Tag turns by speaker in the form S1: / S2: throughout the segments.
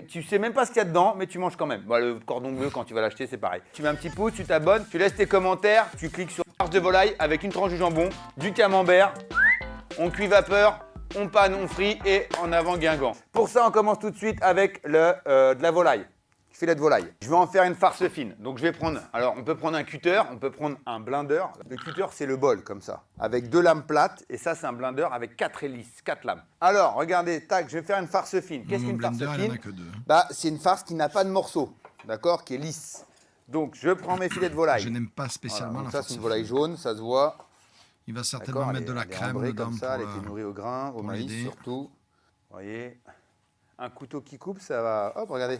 S1: tu sais même pas ce qu'il y a dedans, mais tu manges quand même. Bah, le cordon bleu, quand tu vas l'acheter, c'est pareil. Tu mets un petit pouce, tu t'abonnes, tu laisses tes commentaires, tu cliques sur farce de volaille avec une tranche de jambon, du camembert, on cuit vapeur, on panne, on frit et en avant Guingamp. Pour ça, on commence tout de suite avec de la volaille. Filet de volaille. Je vais en faire une farce fine. Donc je vais prendre, alors on peut prendre un cutter, on peut prendre un blender. Le cutter c'est le bol comme ça, avec 2 lames plates et ça c'est un blender avec 4 hélices, 4 lames. Alors regardez, tac, je vais faire une farce fine. Qu'est-ce qu'une farce fine? Bah c'est une farce qui n'a pas de morceaux, d'accord, qui est lisse. Donc je prends mes filets de volaille.
S2: Je n'aime pas spécialement
S1: voilà,
S2: la
S1: farce.
S2: farce
S1: Ça c'est une volaille jaune, ça se voit.
S2: Il va certainement mettre de la crème dedans
S1: comme ça,
S2: pour,
S1: elle était nourrie au grain, au maïs surtout. Vous voyez, un couteau qui coupe, ça va. Hop, regardez.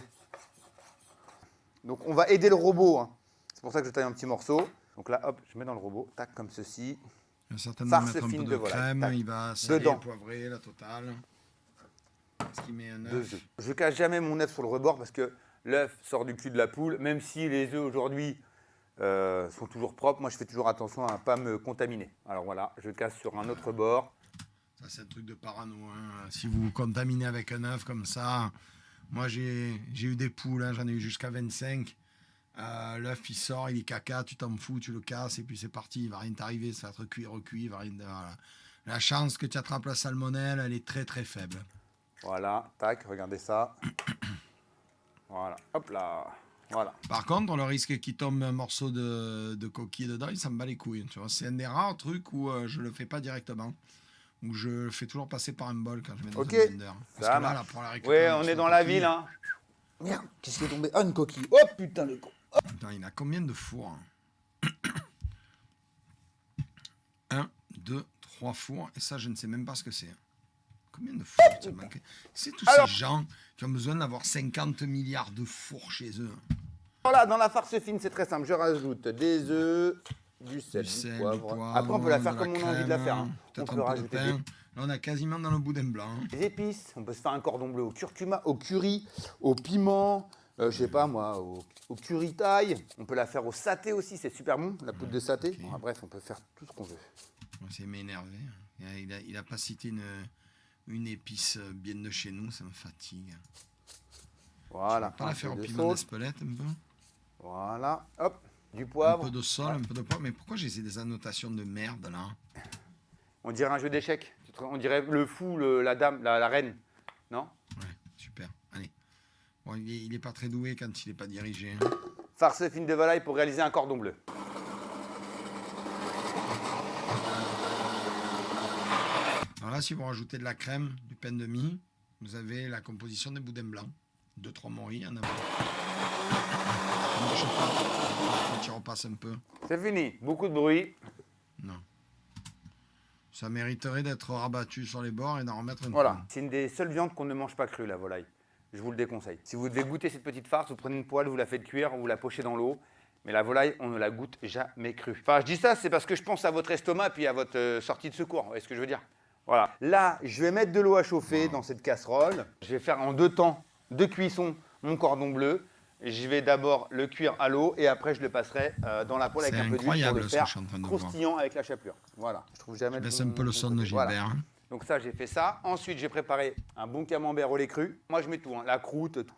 S1: Donc on va aider le robot, hein. C'est pour ça que je taille un petit morceau. Donc là, hop, je mets dans le robot, tac, comme ceci.
S2: Il va certainement
S1: farce
S2: mettre un
S1: fine
S2: peu
S1: de
S2: de
S1: volaille,
S2: crème,
S1: tac.
S2: il va saler,
S1: Dedans.
S2: poivrer, la totale. Est-ce qu'il met un
S1: 2
S2: œuf?
S1: œufs. Je cache jamais mon œuf sur le rebord parce que l'œuf sort du cul de la poule, même si les œufs aujourd'hui sont toujours propres, moi je fais toujours attention à ne pas me contaminer. Alors voilà, je casse sur un autre bord.
S2: Ça c'est un truc de parano, hein. Si vous vous contaminez avec un œuf comme ça, moi j'ai eu des poules, hein, j'en ai eu jusqu'à 25. L'œuf il sort, il est caca, tu t'en fous, tu le casses et puis c'est parti, il va rien t'arriver, ça va être cuit, recuit, va rien. Voilà. La chance que tu attrapes la salmonelle, elle est très très faible.
S1: Voilà, tac, regardez ça. Voilà, hop là. Voilà.
S2: Par contre, le risque qu'il tombe un morceau de coquille dedans, ça me bat les couilles. Tu vois, c'est un des rares trucs où je le fais pas directement, où je le fais toujours passer par un bol quand je mets dans un blender. Parce
S1: ça
S2: que
S1: marche.
S2: là, pour la récupérer.
S1: Ouais, on est dans la ville, hein. Merde, qu'est-ce qui est tombé? Ah, une coquille. Oh putain, le con.
S2: Putain, il a combien de fours? 1, 2, 3 fours, et ça, je ne sais même pas ce que c'est. Combien de fours? C'est tous ces gens qui ont besoin d'avoir 50 milliards de fours chez eux.
S1: Voilà, dans la farce fine, c'est très simple. Je rajoute des œufs, du sel, du poivre. Après, on peut la faire comme on a envie de la faire, hein. On peut rajouter
S2: là, on a quasiment dans le boudin blanc.
S1: des épices. On peut se faire un cordon bleu au curcuma, au curry, au piment, je sais pas moi, au curry thaï. On peut la faire au saté aussi, c'est super bon, la poudre de saté.
S2: Okay.
S1: Bon, bref, on peut faire tout ce qu'on veut.
S2: C'est m'énerver. Il a pas cité une épice bien de chez nous, ça me fatigue.
S1: Voilà.
S2: On peut pas la faire au piment d'Espelette un peu.
S1: Voilà, hop, du poivre.
S2: Un peu de sol, un peu de poivre. Mais pourquoi j'ai des annotations de merde là?
S1: On dirait un jeu d'échecs. On dirait le fou, la dame, la reine. Non?
S2: Ouais, super. Allez. Bon, il est pas très doué quand il est pas dirigé. Hein.
S1: Farce fine de volaille pour réaliser un cordon bleu.
S2: Alors là, si vous rajoutez de la crème, du pain de mie, vous avez la composition des boudins blancs. 2-3 morilles en avant. Je sais pas. Tu repasses un peu.
S1: C'est fini. Beaucoup de bruit.
S2: Non. Ça mériterait d'être rabattu sur les bords et d'en remettre un peu.
S1: Voilà. C'est une des seules viandes qu'on ne mange pas crue, la volaille. Je vous le déconseille. Si vous devez goûter cette petite farce, vous prenez une poêle, vous la faites cuire ou vous la pochez dans l'eau. Mais la volaille, on ne la goûte jamais crue. Enfin, je dis ça, c'est parce que je pense à votre estomac puis à votre sortie de secours. Vous voyez ce que je veux dire? Voilà. Là, je vais mettre de l'eau à chauffer dans cette casserole. Je vais faire en 2 temps de cuisson mon cordon bleu. Je vais d'abord le cuire à l'eau et après je le passerai dans la poêle avec un peu d'huile pour le faire croustillant avec la chapelure. Voilà. Je trouve jamais.
S2: Baisse un peu le son de Gilbert.
S1: Voilà. Donc ça, j'ai fait ça. Ensuite, j'ai préparé un bon camembert au lait cru. Moi, je mets tout, hein, la croûte. Tout.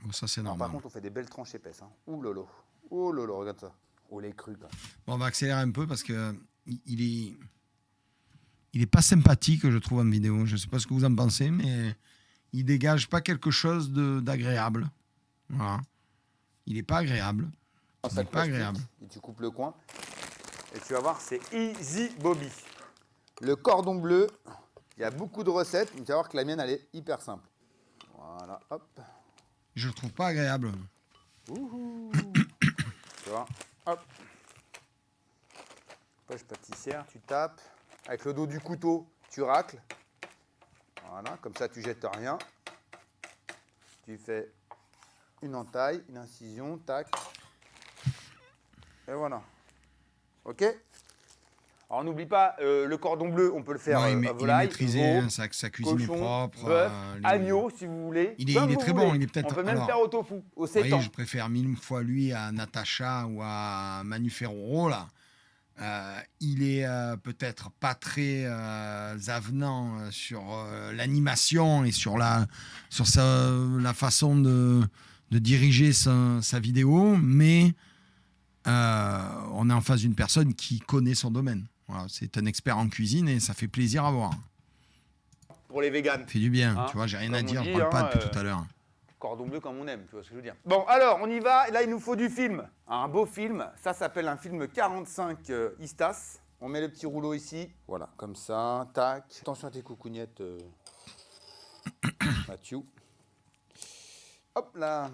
S2: Oh, ça, c'est normal.
S1: Par contre, on fait des belles tranches épaisses. Hein. Ouh lolo. Oh lolo, regarde ça. Au lait cru. Quoi.
S2: Bon, on va accélérer un peu parce que il est pas sympathique, je trouve, en vidéo. Je sais pas ce que vous en pensez, mais il dégage pas quelque chose d'agréable. Voilà. Il est pas agréable. Il est pas agréable.
S1: Et tu coupes le coin. Et tu vas voir, c'est easy Bobby. Le cordon bleu, il y a beaucoup de recettes, mais tu vas voir que la mienne, elle est hyper simple. Voilà, hop.
S2: Je le trouve pas agréable.
S1: Ouhou. Tu vois, hop. Poche pâtissière, tu tapes. Avec le dos du couteau, tu racles. Voilà, comme ça, tu jettes rien. Tu fais une entaille, une incision, tac. Et voilà. OK? Alors n'oublie pas, le cordon bleu, on peut le faire à volaille,
S2: maîtrisé,
S1: veau,
S2: sa cuisine
S1: cochon,
S2: est propre.
S1: bœuf, agneau, si vous voulez.
S2: Il est très bon, il est peut-être...
S1: On peut même faire au tofu, au sétan.
S2: Oui, je préfère 1000 fois lui à Natacha ou à Manu Ferrero, là. Il est peut-être pas très avenant sur l'animation et sur la façon de diriger sa vidéo, mais on est en face d'une personne qui connaît son domaine. Voilà, c'est un expert en cuisine et ça fait plaisir à voir.
S1: Pour les véganes.
S2: Ça fait du bien,
S1: Hein,
S2: tu vois, j'ai rien
S1: comme
S2: à dire,
S1: on
S2: je
S1: dit,
S2: parle pas
S1: hein,
S2: depuis tout à l'heure.
S1: Cordon bleu comme on aime, tu vois ce que je veux dire. Bon, alors, on y va. Là, il nous faut du film. Un beau film. Ça s'appelle un film 45 Istas. On met le petit rouleau ici. Voilà, comme ça. Tac. Attention à tes coucougnettes, Mathieu. Hop là.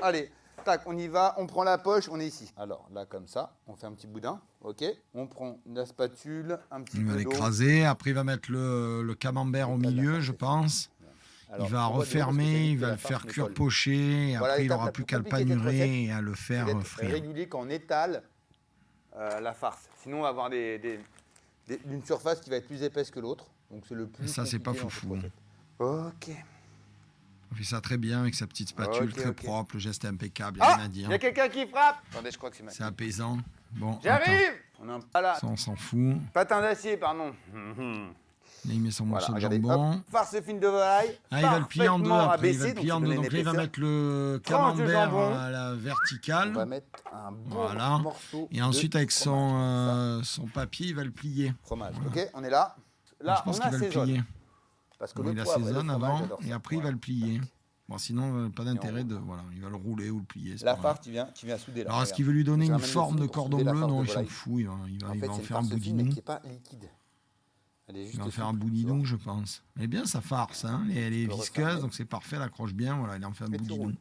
S1: Allez, tac, on y va. On prend la poche, on est ici. Alors, là, comme ça, on fait un petit boudin. OK. On prend la spatule, un petit
S2: Il
S1: peu
S2: va
S1: d'eau.
S2: l'écraser, après il va mettre le camembert au milieu, je pense.
S1: Alors,
S2: Il va
S1: on voit de l'eau parce que
S2: refermer,
S1: j'ai
S2: il
S1: mis que
S2: va
S1: la
S2: le faire
S1: farce
S2: cuire
S1: m'école.
S2: poché, et
S1: Voilà
S2: après il
S1: l'étape
S2: n'aura
S1: la
S2: plus
S1: plus
S2: qu'à le
S1: compliquée de cette recette,
S2: panurer et à le
S1: C'est
S2: faire
S1: d'être
S2: frire.
S1: régulier quand on étale la farce. Sinon, on va avoir une surface qui va être plus épaisse que l'autre. Donc, c'est le plus
S2: Et ça, c'est pas
S1: compliqué dans cette
S2: foufou.
S1: recette. OK.
S2: On fait ça très bien avec sa petite spatule,
S1: Ok,
S2: très
S1: ok.
S2: propre, le geste est impeccable, il n'y a
S1: Ah,
S2: rien à
S1: il
S2: dire.
S1: y a quelqu'un qui frappe. Attendez, je crois que c'est ma
S2: C'est apaisant. Bon, attends,
S1: J'arrive. On a un voilà.
S2: ça on s'en fout.
S1: Patin d'acier, pardon.
S2: Là, il met son
S1: Voilà,
S2: morceau de
S1: regardez,
S2: jambon.
S1: hop, farce fine de volaille.
S2: Ah, il va le plier en deux
S1: parfaitement
S2: après, il va
S1: abaissée,
S2: le plier en
S1: donc
S2: deux.
S1: ça
S2: Donc là, il va
S1: donne une
S2: mettre le
S1: Tranche de
S2: camembert
S1: jambon.
S2: à la
S1: On va
S2: verticale.
S1: mettre un bon
S2: Voilà.
S1: morceau
S2: Et ensuite,
S1: de
S2: avec
S1: fromage,
S2: son papier, il va le plier.
S1: fromage. OK, on est là. Là,
S2: Je pense
S1: on
S2: qu'il va le
S1: assaisonne.
S2: plier.
S1: Parce que
S2: Bon,
S1: le
S2: il
S1: poivre et le
S2: assaisonne
S1: fromage,
S2: avant
S1: j'adore
S2: et
S1: ça.
S2: après il va
S1: Voilà.
S2: le plier.
S1: Tac.
S2: Bon, sinon, pas d'intérêt
S1: on
S2: de. Voilà, il va le rouler ou le plier. c'est
S1: La
S2: pas grave.
S1: farce, tu viens souder là.
S2: Alors, est-ce
S1: regarde.
S2: qu'il veut lui donner
S1: Je
S2: une
S1: ramène le
S2: forme
S1: fil
S2: de
S1: pour
S2: cordon
S1: souder la
S2: bleu?
S1: farce
S2: Non,
S1: de
S2: il s'en
S1: volaille.
S2: fout. Il va
S1: En
S2: il
S1: fait,
S2: va
S1: c'est
S2: en
S1: une
S2: faire un
S1: farce fine, mais
S2: boudin.
S1: qui n'est pas liquide. Elle est
S2: Il
S1: juste
S2: va en faire un
S1: souple, tu
S2: boudidou,
S1: vois.
S2: je pense. Elle est bien sa farce, hein. Elle est
S1: peux
S2: visqueuse,
S1: refermer.
S2: donc c'est parfait, elle accroche bien. Voilà, il en fait un
S1: Et tu
S2: boudidou.
S1: roules.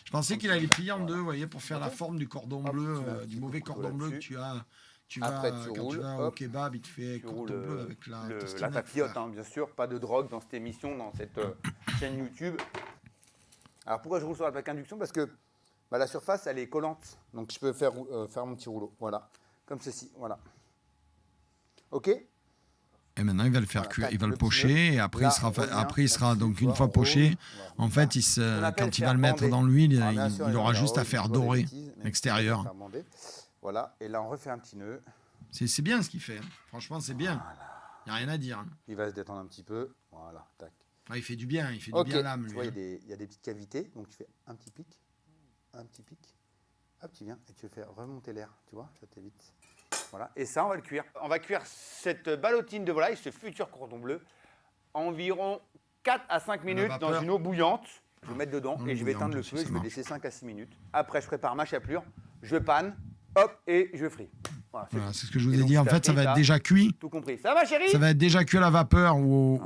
S2: Je pensais
S1: Comme
S2: qu'il
S1: ça,
S2: allait plier en
S1: voilà.
S2: deux, vous voyez, pour faire la
S1: Ok.
S2: forme du cordon
S1: Hop,
S2: bleu,
S1: tu mets un
S2: du
S1: petit
S2: mauvais
S1: coup de
S2: cordon bleu que
S1: là-dessus.
S2: tu
S1: Après,
S2: vas
S1: tu
S2: quand tu
S1: roules,
S2: vas au
S1: hop.
S2: kebab, il te fait
S1: Tu
S2: cordon
S1: roules
S2: bleu avec la
S1: la
S2: tostinette,
S1: papillote,
S2: frère.
S1: hein, bien sûr. Pas de drogue dans cette émission, dans cette chaîne YouTube. Alors pourquoi je roule sur la plaque induction? Parce que la surface, elle est collante. Donc je peux faire mon petit rouleau. Voilà. Comme ceci. Voilà. OK?
S2: Et maintenant, il va le faire
S1: Voilà,
S2: cuire,
S1: tac,
S2: il va le
S1: le petit
S2: pocher,
S1: nœud.
S2: et après,
S1: Là,
S2: il
S1: on revient
S2: sera
S1: là-dessus,
S2: donc
S1: tu
S2: une
S1: vois,
S2: fois
S1: on
S2: poché.
S1: roule.
S2: En
S1: Voilà.
S2: fait, quand il va
S1: faire
S2: le mettre
S1: bander.
S2: dans l'huile,
S1: Alors, bien sûr,
S2: il
S1: les
S2: aura
S1: gens,
S2: juste à
S1: je
S2: faire
S1: dis toujours des
S2: dorer
S1: bêtises, mais
S2: l'extérieur.
S1: faire bander. Voilà. Et là, on refait un petit nœud.
S2: C'est bien ce qu'il fait. Franchement, c'est bien. Il n'y a rien à dire.
S1: Il va se détendre un petit peu. Voilà. Tac.
S2: Ah, il fait du bien, il fait
S1: Ok.
S2: du bien à l'âme,
S1: Tu
S2: lui.
S1: vois,
S2: hein.
S1: il y a des petites cavités. Donc tu fais un petit pic. Un petit pic. Hop, tu viens et tu fais remonter l'air. Tu vois, ça t'évite. Voilà. Et ça, on va le cuire. On va cuire cette ballotine de volaille, ce futur cordon bleu, environ 4 à 5 minutes dans
S2: vapeur.
S1: une eau bouillante. Je vais mettre dedans
S2: Dans
S1: et
S2: l'eau
S1: je vais éteindre le
S2: bouillante
S1: feu.
S2: aussi,
S1: Je
S2: ça
S1: vais
S2: marche.
S1: laisser 5 à 6 minutes. Après, je prépare ma chapelure. Je panne. Hop, et je fris. Voilà,
S2: Voilà,
S1: tout.
S2: c'est ce que je vous
S1: Et
S2: ai
S1: donc,
S2: dit. En
S1: tu
S2: fait, ça va
S1: t'as
S2: être déjà cuit.
S1: tout compris. Ça va, chérie?
S2: Ça va être déjà cuit à la vapeur ou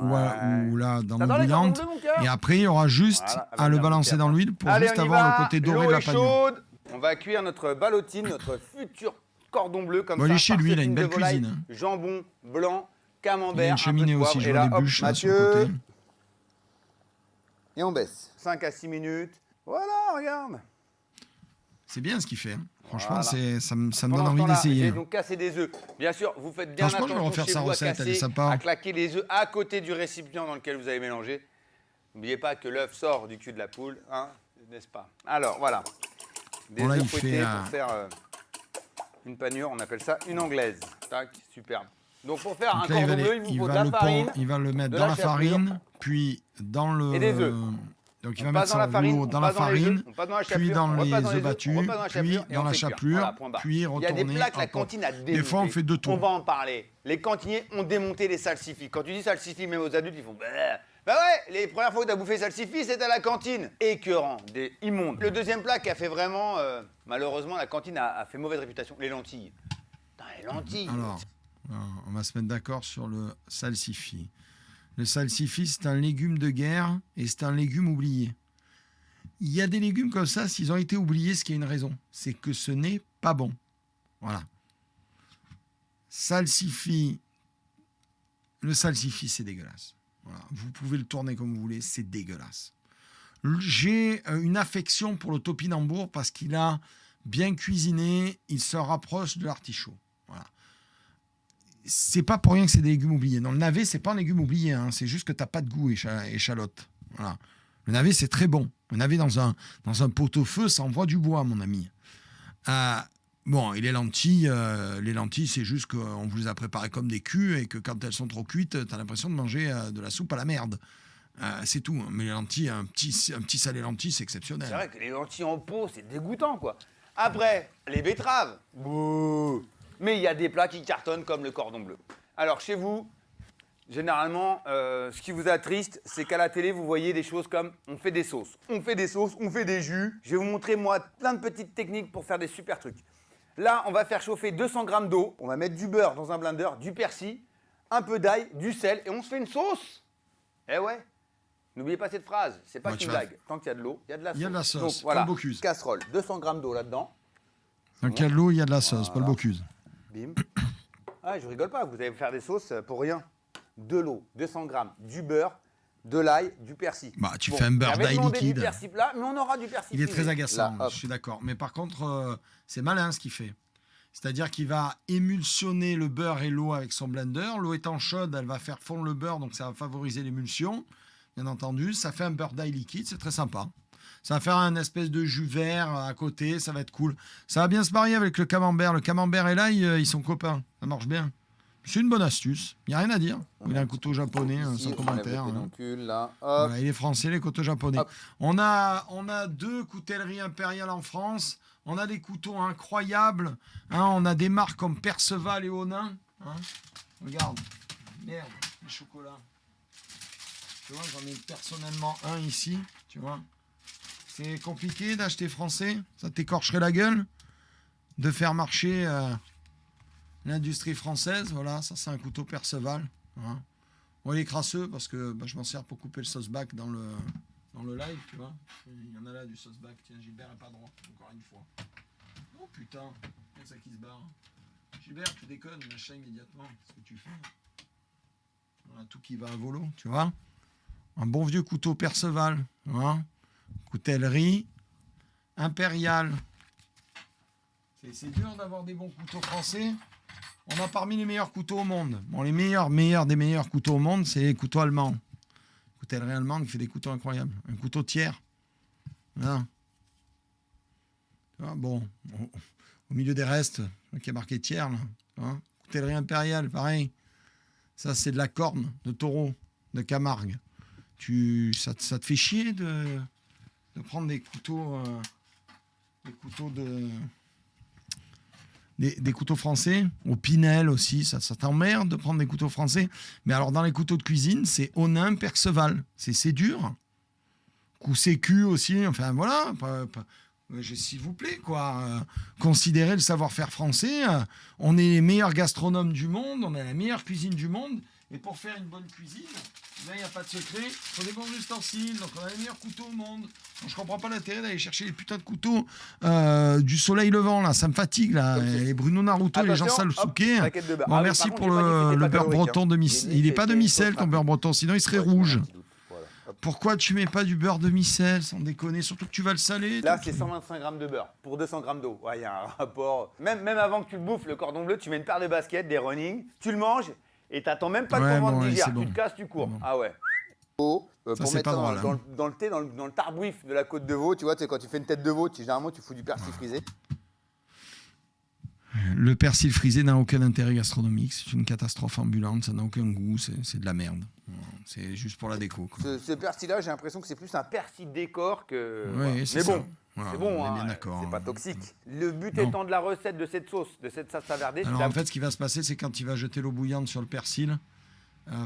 S2: là, dans l'eau
S1: T'adores les cordons
S2: bouillante.
S1: bleus, mon cœur?
S2: Et après, il y aura juste
S1: Voilà, elle
S2: à
S1: va
S2: le
S1: bien
S2: balancer
S1: monter
S2: dans
S1: après.
S2: l'huile pour
S1: Allez,
S2: juste
S1: on y
S2: avoir
S1: va.
S2: le côté doré
S1: L'eau
S2: de la
S1: est
S2: panure.
S1: chaude. On va cuire notre ballotine, notre futur cordon bleu comme
S2: Bon,
S1: ça.
S2: il est chez lui, il a une
S1: farce
S2: belle
S1: de volaille,
S2: cuisine, hein.
S1: Jambon blanc,
S2: Il y a
S1: camembert,
S2: une
S1: un peu de
S2: cheminée aussi,
S1: poivre.
S2: je
S1: Et
S2: vois
S1: là,
S2: des
S1: hop,
S2: bûches là sur le
S1: Mathieu.
S2: côté.
S1: Et on baisse. 5 à 6 minutes. Voilà, regarde.
S2: C'est bien ce qu'il fait. hein. Franchement,
S1: Voilà.
S2: ça me donne
S1: Pendant ce
S2: envie
S1: temps-là,
S2: d'essayer.
S1: j'ai donc cassé des œufs. Bien sûr, vous faites bien
S2: Franchement, je vais
S1: attention
S2: refaire
S1: chez
S2: sa
S1: vous à
S2: recette, elle est
S1: casser,
S2: sympa.
S1: à claquer les œufs à côté du récipient dans lequel vous allez mélanger. N'oubliez pas que l'œuf sort du cul de la poule, hein, n'est-ce pas? Alors, voilà. Des
S2: Bon, là,
S1: œufs
S2: il
S1: fouettés
S2: fait,
S1: pour faire une panure, on appelle ça une anglaise. Tac, superbe. Donc, pour faire
S2: Donc
S1: un
S2: là,
S1: cordon bleu, il vous faut de la farine.
S2: il va le mettre
S1: de
S2: dans
S1: la
S2: la
S1: chapelure
S2: farine, puis dans le.
S1: et des œufs.
S2: Donc il
S1: On
S2: va
S1: passe
S2: mettre
S1: dans la
S2: son
S1: farine,
S2: rouleau
S1: on
S2: dans la
S1: passe dans les œufs,
S2: farine,
S1: on passe dans la
S2: puis
S1: chapelure,
S2: dans
S1: on repasse
S2: les
S1: dans
S2: œufs
S1: les œufs,
S2: battus,
S1: on repasse dans la
S2: puis
S1: chapelure et
S2: dans
S1: on
S2: la
S1: fait cuire.
S2: chapelure,
S1: Voilà, point barre.
S2: puis
S1: Il y a
S2: retourner.
S1: des plats que la
S2: encore.
S1: cantine a démonté.
S2: Des fois, on fait deux tours.
S1: On va en parler. Les cantiniers ont démonté les salsifis. Quand tu dis salsifis, même aux adultes, ils font bah ouais, les premières fois que tu as bouffé salsifis, c'était à la cantine. Écœurant, immonde. Le deuxième plat qui a fait vraiment, malheureusement, la cantine a fait mauvaise réputation, les lentilles. Putain, les lentilles.
S2: Alors, on va se mettre d'accord sur le salsifi. Le salsifi, c'est un légume de guerre et c'est un légume oublié. Il y a des légumes comme ça, s'ils ont été oubliés, ce qui a une raison, c'est que ce n'est pas bon. Voilà. Salsifi, le salsifi, c'est dégueulasse. Voilà. Vous pouvez le tourner comme vous voulez, c'est dégueulasse. J'ai une affection pour le topinambour parce qu'il a bien cuisiné, il se rapproche de l'artichaut. Voilà. C'est pas pour rien que c'est des légumes oubliés. Non, le navet, c'est pas un légume oublié, hein. C'est juste que t'as pas de goût, échalote. Voilà. Le navet, c'est très bon. Le navet dans un pot-au-feu, ça envoie du bois, mon ami. Bon, et les lentilles, c'est juste qu'on vous les a préparées comme des culs et que quand elles sont trop cuites, t'as l'impression de manger de la soupe à la merde. C'est tout. Mais les lentilles, un petit salé lentilles, c'est exceptionnel.
S1: C'est vrai que les lentilles en pot, c'est dégoûtant, quoi. Après, les betteraves. Bouh. Mais il y a des plats qui cartonnent comme le cordon bleu. Alors, chez vous, généralement, ce qui vous attriste, c'est qu'à la télé, vous voyez des choses comme on fait des sauces, on fait des jus. Je vais vous montrer, moi, plein de petites techniques pour faire des super trucs. Là, on va faire chauffer 200 grammes d'eau. On va mettre du beurre dans un blender, du persil, un peu d'ail, du sel, et on se fait une sauce. Eh ouais. N'oubliez pas cette phrase, c'est pas qu'une blague. Tant qu'il y a de l'eau, il y a de la sauce.
S2: Il y a de la sauce,
S1: donc, voilà,
S2: Paul Bocuse.
S1: Casserole, 200 grammes d'eau là-dedans.
S2: Dans le cas de l'eau, il y a de la sauce,
S1: Voilà.
S2: Paul Bocuse.
S1: Bim. Ah, je rigole pas, vous allez faire des sauces pour rien. De l'eau, 200 grammes, du beurre, de l'ail, du persil.
S2: Bah, tu fais un beurre d'ail liquide.
S1: Du persil plat, mais on aura du persil.
S2: Il est très agaçant,
S1: là,
S2: je suis d'accord. Mais par contre, c'est malin ce qu'il fait. C'est-à-dire qu'il va émulsionner le beurre et l'eau avec son blender. L'eau étant chaude, elle va faire fondre le beurre, donc ça va favoriser l'émulsion. Bien entendu, ça fait un beurre d'ail liquide, c'est très sympa. Ça va faire un espèce de jus vert à côté, ça va être cool. Ça va bien se marier avec le camembert. Le camembert et l'ail, ils sont copains. Ça marche bien. C'est une bonne astuce. Il n'y a rien à dire. Il a un couteau japonais, sans commentaire. Voilà, il est français, les couteaux japonais. On a 2 coutelleries impériales en France. On a des couteaux incroyables. On a des marques comme Perceval et Onin. Regarde. Merde, les chocolats. Tu vois, j'en ai personnellement un ici. Tu vois. C'est compliqué d'acheter français. Ça t'écorcherait la gueule de faire marcher l'industrie française. Voilà, ça c'est un couteau Perceval. Bon, il est crasseux parce que je m'en sers pour couper le sauce-bac dans le live, tu vois. Il y en a là du sauce-bac. Tiens, Gilbert n'est pas droit, encore une fois. Oh putain, c'est ça qui se barre. Gilbert, tu déconnes, lâche ça immédiatement. Qu'est-ce que tu fais? Voilà, tout qui va à volo, tu vois. Un bon vieux couteau Perceval. Coutellerie impériale. C'est dur d'avoir des bons couteaux français. On a parmi les meilleurs couteaux au monde. Bon, les meilleurs des meilleurs couteaux au monde, c'est les couteaux allemands. Coutellerie allemande qui fait des couteaux incroyables. Un couteau tiers. Là. Bon, au milieu des restes, qui est marqué tiers, là. Coutellerie impériale, pareil. Ça, c'est de la corne de taureau, de Camargue. Ça te fait chier de prendre des couteaux des couteaux français, au Pinel aussi, ça t'emmerde de prendre des couteaux français. Mais alors dans les couteaux de cuisine, c'est Onin, Perceval. C'est dur. Coup sécu aussi, enfin voilà. S'il vous plaît, quoi. Considérez le savoir-faire français. On est les meilleurs gastronomes du monde, on a la meilleure cuisine du monde. Et pour faire une bonne cuisine, là, il n'y a pas de secret. Il faut des bons ustensiles. Donc, on a les meilleurs couteaux au monde. Donc, je comprends pas l'intérêt d'aller chercher les putains de couteaux du soleil levant. Là, ça me fatigue. Là. Les Bruno Naruto, les gens Salsuke. Bon, merci pour le beurre breton de Micelle. Il n'est pas de Micelle, ton beurre breton. Sinon, il serait rouge. Pourquoi tu mets pas du beurre de Micelle, sans déconner? Surtout que tu vas le saler.
S1: Là, c'est 125 grammes de beurre pour 200 grammes d'eau. Ouais, il y a un rapport. Même avant que tu le bouffes, le cordon bleu, tu mets une paire de baskets, des running, tu le manges. Et t'attends même pas le moment de digérer. Tu te casses, tu cours. Bon. Ah ouais. Pour mettre ça dans le thé, dans le tarbouif de la côte de veau, tu vois, quand tu fais une tête de veau, généralement tu fous du persil frisé.
S2: Le persil frisé n'a aucun intérêt gastronomique. C'est une catastrophe ambulante. Ça n'a aucun goût. C'est de la merde. C'est juste pour la déco.
S1: Ce persil-là, j'ai l'impression que c'est plus un persil décor que.
S2: Oui,
S1: voilà.
S2: c'est
S1: Mais
S2: ça.
S1: bon.
S2: Voilà,
S1: c'est bon,
S2: bien d'accord.
S1: C'est pas toxique. Le but étant de la recette de cette sauce, de cette salsa verde.
S2: Alors en fait, ce qui va se passer, c'est quand il va jeter l'eau bouillante sur le persil,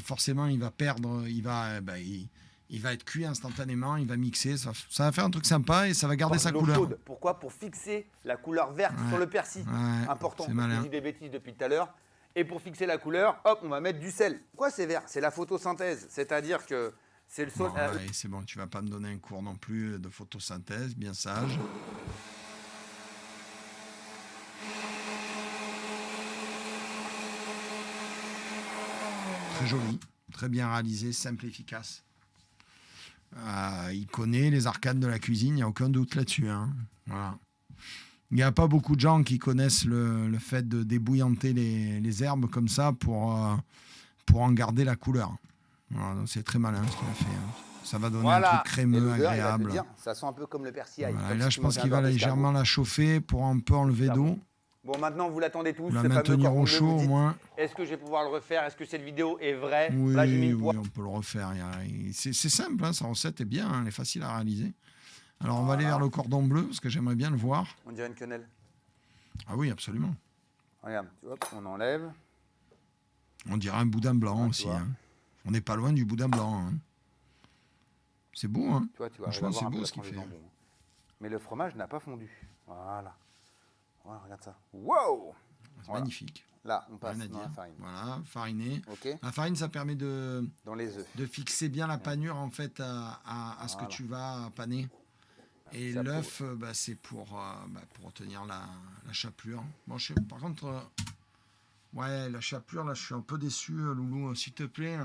S2: forcément, il va perdre, il va être cuit instantanément, il va mixer, ça va faire un truc sympa et ça va garder sa couleur. Chaude.
S1: Pourquoi? Pour fixer la couleur verte sur le persil. Important. Je dis des bêtises depuis tout à l'heure. Et pour fixer la couleur, hop, on va mettre du sel. Pourquoi c'est vert? C'est la photosynthèse, c'est-à-dire que c'est le sol.
S2: C'est bon, tu vas pas me donner un cours non plus de photosynthèse, bien sage. Très joli, très bien réalisé, simple, efficace. Il connaît les arcanes de la cuisine, il n'y a aucun doute là-dessus. Voilà. Il n'y a pas beaucoup de gens qui connaissent le fait de débouillanter les herbes comme ça pour en garder la couleur. Voilà, c'est très malin ce qu'il a fait. Ça va donner un truc crémeux, agréable.
S1: Ça sent un peu comme le persil.
S2: Voilà, et là, je pense qu'il va légèrement la chauffer pour un peu enlever d'eau.
S1: Bon, maintenant, vous l'attendez tous,
S2: Pour la
S1: ce fameux
S2: maintenir
S1: cordon
S2: au
S1: bleu,
S2: chaud
S1: vous
S2: au
S1: dites,
S2: moins.
S1: est-ce que je vais pouvoir le refaire? Est-ce que cette vidéo est vraie?
S2: Oui,
S1: Là, j'ai mis le
S2: oui,
S1: poids.
S2: on peut le refaire. C'est simple, hein, sa recette est bien, hein, elle est facile à réaliser. Alors on va aller
S1: Voilà.
S2: vers le cordon bleu parce que j'aimerais bien le voir.
S1: On dirait une quenelle.
S2: Ah oui, absolument.
S1: Regarde, hop, on enlève.
S2: On dirait un boudin blanc
S1: Ah, tu
S2: aussi.
S1: vois.
S2: Hein. On n'est pas loin du boudin blanc. Hein. C'est beau, hein.
S1: Tu vois, tu vas
S2: Franchement,
S1: avoir
S2: c'est
S1: un peu
S2: beau
S1: la
S2: ce qu'il
S1: tranche de
S2: fait.
S1: jambon. Mais le fromage n'a pas fondu. Voilà. Voilà, regarde ça. Wow!
S2: C'est
S1: Voilà.
S2: magnifique.
S1: Là, on passe
S2: Rien à
S1: dans la
S2: dire.
S1: farine.
S2: Voilà, fariné.
S1: Ok?
S2: La farine, ça permet de
S1: Dans les œufs.
S2: fixer bien la panure en fait à ce que
S1: Voilà.
S2: tu vas paner. Et
S1: Ça
S2: l'œuf, c'est pour obtenir la chapelure. Bon, par contre, ouais, la chapelure, là, je suis un peu déçu, Loulou, s'il te plaît.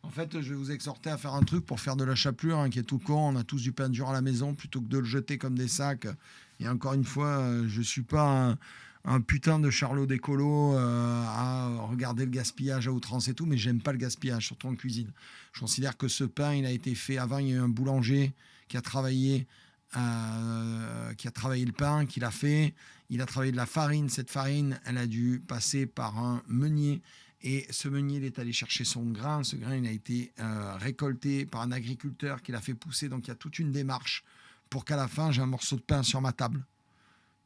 S2: En fait, je vais vous exhorter à faire un truc pour faire de la chapelure, hein, qui est tout con. On a tous du pain dur à la maison, plutôt que de le jeter comme des sacs. Et encore une fois, je suis pas un putain de Charlot d'écolo à regarder le gaspillage à outrance et tout, mais j'aime pas le gaspillage, surtout en cuisine. Je considère que ce pain, il a été fait avant, il y a eu un boulanger qui a travaillé le pain, qui l'a fait. Il a travaillé de la farine. Cette farine, elle a dû passer par un meunier. Et ce meunier, il est allé chercher son grain. Ce grain, il a été récolté par un agriculteur qui l'a fait pousser. Donc, il y a toute une démarche pour qu'à la fin, j'ai un morceau de pain sur ma table.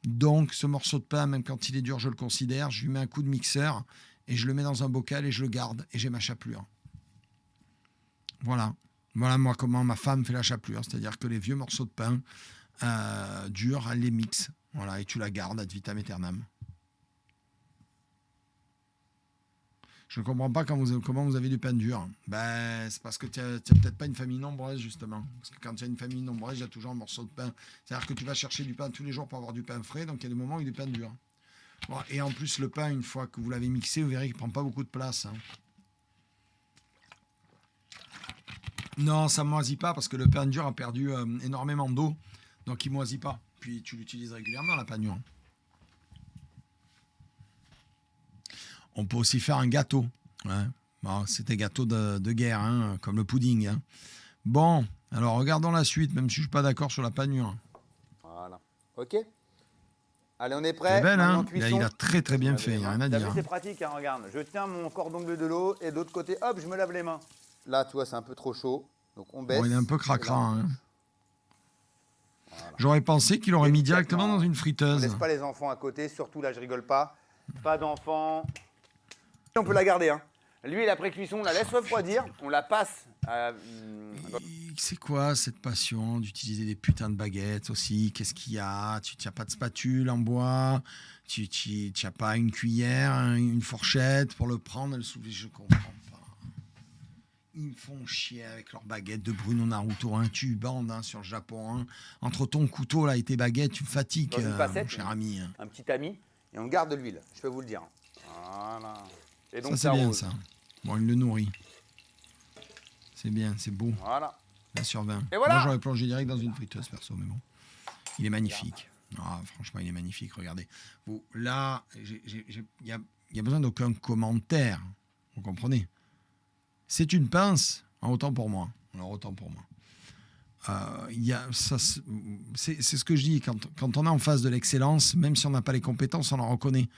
S2: Donc, ce morceau de pain, même quand il est dur, je le considère. Je lui mets un coup de mixeur et je le mets dans un bocal et je le garde. Et j'ai ma chapelure. Voilà. Voilà, moi, comment ma femme fait la chapelure. C'est-à-dire que les vieux morceaux de pain durs, elle les mixe. Voilà, et tu la gardes ad vitam aeternam. Je ne comprends pas comment vous avez du pain dur. Ben, c'est parce que tu n'as peut-être pas une famille nombreuse, justement. Parce que quand tu as une famille nombreuse, il y a toujours un morceau de pain. C'est-à-dire que tu vas chercher du pain tous les jours pour avoir du pain frais, donc il y a des moments où il y a du pain dur. Bon, et en plus, le pain, une fois que vous l'avez mixé, vous verrez qu'il ne prend pas beaucoup de place. Hein. Non, ça ne moisit pas parce que le pain dur a perdu énormément d'eau. Donc il ne moisit pas. Puis tu l'utilises régulièrement, la pain dure. On peut aussi faire un gâteau. Ouais. Bon, c'était gâteau de guerre, hein, comme le pudding. Hein. Bon, alors regardons la suite, même si je ne suis pas d'accord sur la panure.
S1: Voilà. Ok. Allez, on est prêt.
S2: C'est belle, hein.
S1: Cuisson.
S2: Il a très très bien fait, il n'y a rien à
S1: T'as
S2: dire.
S1: vu, c'est pratique, hein, regarde. Je tiens mon cordon bleu de l'eau et de l'autre côté, hop, je me lave les mains. Là, tu vois, c'est un peu trop chaud. Donc on baisse.
S2: Bon, il est un peu cracra. Hein.
S1: Voilà.
S2: J'aurais pensé qu'il aurait mis directement dans une
S1: On
S2: friteuse.
S1: laisse pas les enfants à côté, surtout là, je rigole pas. Pas d'enfants. On peut la garder, hein. L'huile après cuisson, on la laisse refroidir, on la passe à...
S2: C'est quoi cette passion d'utiliser des putains de baguettes aussi? Qu'est-ce qu'il y a? Tu n'as pas de spatule en bois? Tu n'as pas une cuillère, une fourchette pour le prendre et le soulever? Je comprends pas. Ils me font chier avec leurs baguettes de Bruno Naruto. Hein. Tu bandes hein, sur le Japon. Hein. Entre ton couteau là et tes baguettes, tu me fatigues,
S1: Dans une passette,
S2: mon cher ami. Hein.
S1: Un petit ami, et on garde de l'huile, je peux vous le dire. Voilà. Et donc
S2: Ça, c'est bien,
S1: rose.
S2: ça. Bon, il le nourrit. C'est bien, c'est beau.
S1: Voilà.
S2: 20 sur 20.
S1: Et voilà.
S2: Moi, j'aurais plongé direct dans une friteuse, perso, mais bon. Il est magnifique. Ah, franchement, il est magnifique. Regardez. Vous, là, il y a besoin d'aucun commentaire. Vous comprenez? C'est une pince, autant pour moi. Alors, autant pour moi. C'est ce que je dis. Quand on est en face de l'excellence, même si on n'a pas les compétences, on en reconnaît.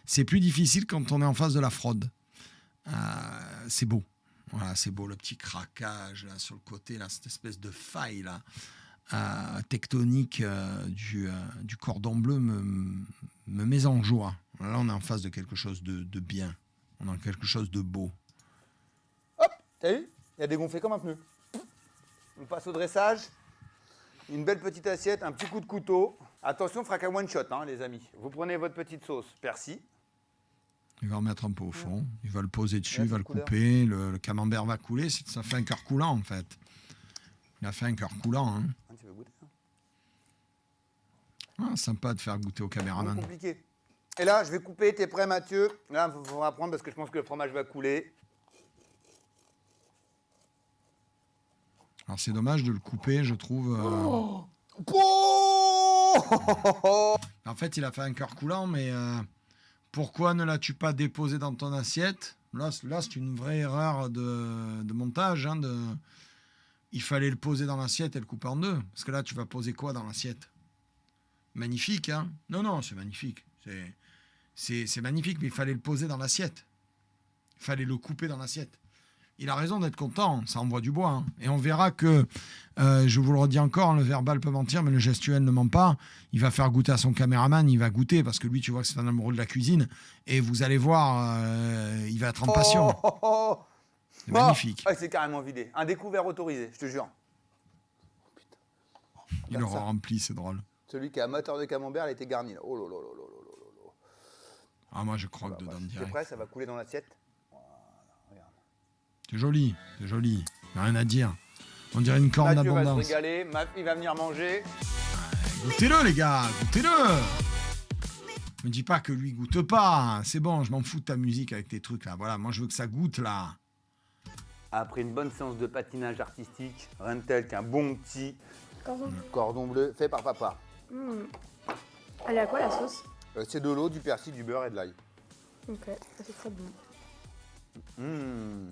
S2: C'est plus difficile quand on est en face de la fraude. C'est beau. Voilà, c'est beau, le petit craquage là, sur le côté, là, cette espèce de faille là, tectonique du cordon bleu me met en joie. Là, on est en face de quelque chose de bien. On est en quelque chose de beau.
S1: Hop, t'as vu? Il a dégonflé comme un pneu. On passe au dressage. Une belle petite assiette, un petit coup de couteau. Attention, fera qu'un one shot, hein, les amis. Vous prenez votre petite sauce persil.
S2: Il va en mettre un peu au fond, il va le poser dessus, il va le
S1: couleur.
S2: couper, le camembert va couler, ça fait un cœur coulant en fait. Il a fait un cœur coulant. Hein.
S1: Ah, tu veux goûter
S2: Ah, sympa de faire goûter au
S1: C'est
S2: caméraman.
S1: compliqué. Et là, je vais couper, t'es prêt Mathieu? Là, il faut apprendre parce que je pense que le fromage va couler.
S2: Alors c'est dommage de le couper, je trouve. En fait, il a fait un cœur coulant, mais pourquoi ne l'as-tu pas déposé dans ton assiette? Là, c'est une vraie erreur de montage. Hein, Il fallait le poser dans l'assiette et le couper en deux. Parce que là, tu vas poser quoi dans l'assiette? Magnifique, hein? Non, c'est magnifique. c'est magnifique, mais il fallait le poser dans l'assiette. Il fallait le couper dans l'assiette. Il a raison d'être content, ça envoie du bois. Hein. Et on verra que, je vous le redis encore, le verbal peut mentir, mais le gestuel ne ment pas. Il va faire goûter à son caméraman, il va goûter, parce que lui, tu vois que c'est un amoureux de la cuisine. Et vous allez voir, il va être en passion. C'est magnifique.
S1: Ah, c'est carrément vidé. Un découvert autorisé, je te jure.
S2: Il aura rempli, c'est drôle.
S1: Celui qui est amateur de camembert, il a été garni. Là. Oh là là là là là là là.
S2: Ah, moi, je croque dedans
S1: T'es
S2: direct.
S1: prêt, ça va couler dans l'assiette.
S2: C'est joli, c'est joli. Rien à dire. On dirait une corne
S1: Mathieu va se
S2: d'abondance.
S1: régaler, il va venir manger.
S2: Goûtez-le, les gars, goûtez-le. Me dis pas que lui goûte pas. C'est bon, je m'en fous de ta musique avec tes trucs là. Voilà, moi je veux que ça goûte là.
S1: Après une bonne séance de patinage artistique, rien de tel qu'un bon petit
S3: Cordon.
S1: cordon bleu fait par papa.
S3: Elle est à quoi la sauce?
S1: C'est de l'eau, du persil, du beurre et de l'ail.
S3: Ok, ça, c'est très bon.
S1: Mmh.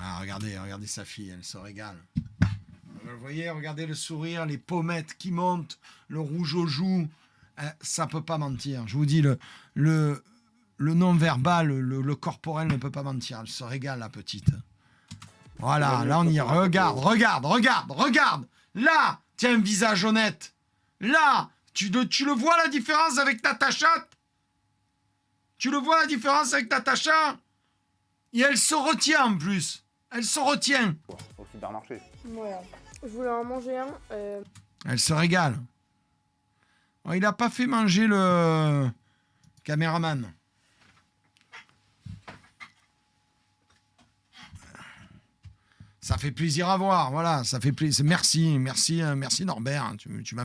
S2: Ah, regardez sa fille, elle se régale. Vous voyez, regardez le sourire, les pommettes qui montent, le rouge aux joues. Ça peut pas mentir. Je vous dis, le non-verbal, le corporel ne peut pas mentir. Elle se régale, la petite. Voilà, là on y est. Regarde. Là, tiens, un visage honnête. Là, tu le vois la différence avec Natacha? Tu le vois la différence avec Natacha? Et elle se retient en plus. Elle se retient.
S1: Au supermarché.
S3: Voilà. Je voulais en manger un.
S2: Elle se régale. Oh, il n'a pas fait manger le caméraman. Ça fait plaisir à voir. Voilà, ça fait plaisir. Merci Norbert. Tu m'as